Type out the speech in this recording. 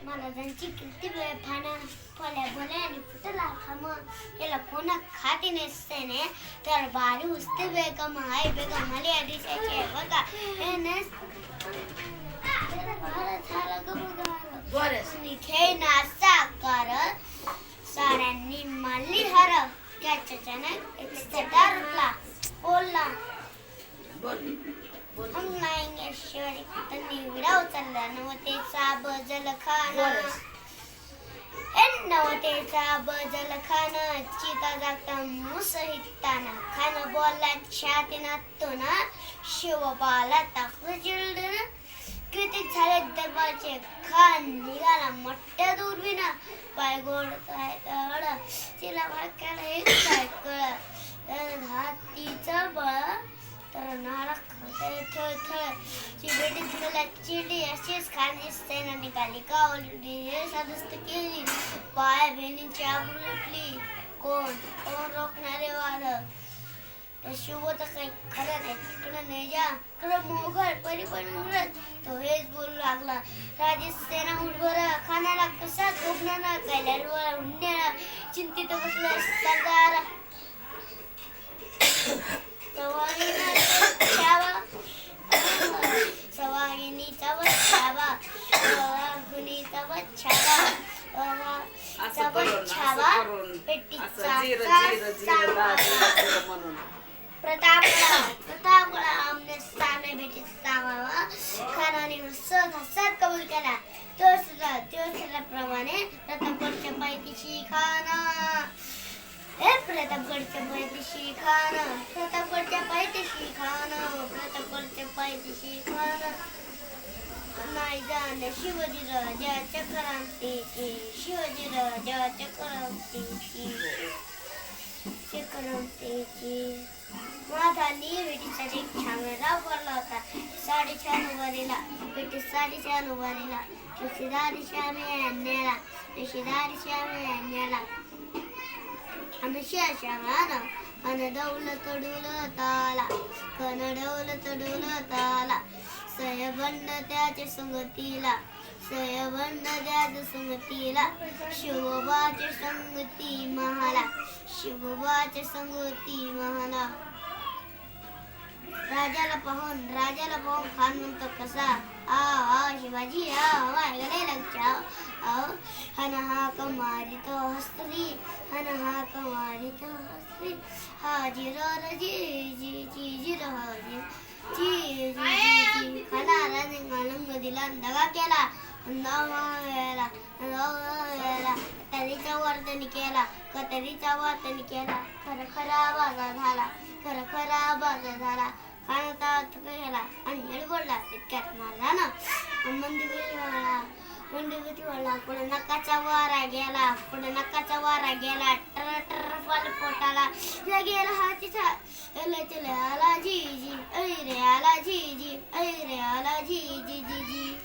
महाराजांची कीर्ती फाना फल्या भले आणि फुटला खाम याला कोणा खाती नसतेने तर बारी उस्ते बेगम आई बेगम मली अदिशाची बघा भारत झाला गबगार निखे नासा कर साऱ्यांनी मारली हर त्याच्यानं एक सटार उठला बोलला हम लाएंगे शिवरी तन्नी विराव चालला नवतेचा बजल खाना नवतेचा बजल खाना चिता जागता मुसहिताना खाना बोलला छातीनातून शिवबाला टाकलं चिरडून किती झाले दरबारचे खान निघाला मोठ्या दूरबीना पाय गोड काय तळ तिला वाक्याला एक काय कळ हातीचं बळ तर नारक थळ थळ चिबेटी तुला चिडी अशीच खाणी सेना निघाली कावली सदस्त केली पाय बहिणींची आबरू लुटली कोण कोण रोखणारे वाद तर शिवचं काही खरं नाही तिकडं नाही जा इकडं मोगल परिपण तो हेच बोलू लागला राजेश सेना उडवर खाण्याला कसा झोपण्याला कैल्यावर हुंड्याला चिंतित बसला सरदार सवागिनीचा वच्छावा सवागिनीचा वच्छावा पेटीचा प्रतापगडा आमने सामने भेटीत सांगावा खानाने सद कबूल केला प्रमाणे प्रतापगडच्या पायथ्याशी खाना प्रतापगडच्या पायथ्याशी खाना प्रतापगडच्या पायथ्याशी खाना नाही जाणे शिवाजी राजा चक्रांतीची माझाली भेटीसाठी छामेरा भरला होता 6:30 उभारीला भेटी 6:30 उभारीला शिदारी श्यामे अन्याला आणि श्यामानं आणि दौलत डुलताला सयबंड त्याच्या संगतीला शिवबाच्या संगती महाला राजाला पाहून खान म्हणतो कसा आ शिवाजी गले लक्षा हा कमारी तो हसली हाजीर जी खानाने मालंग दिला दगा केला कतरीचा वर्तन केला खरा बाजा झाला खाना गेला आणि हेळ बोलला तितक्यात माझा ना मंदिर वळला पुढे नकाचा वारा गेला टर फल पोटाला गेला हातीचा चले आला जी ऐ रे आला जी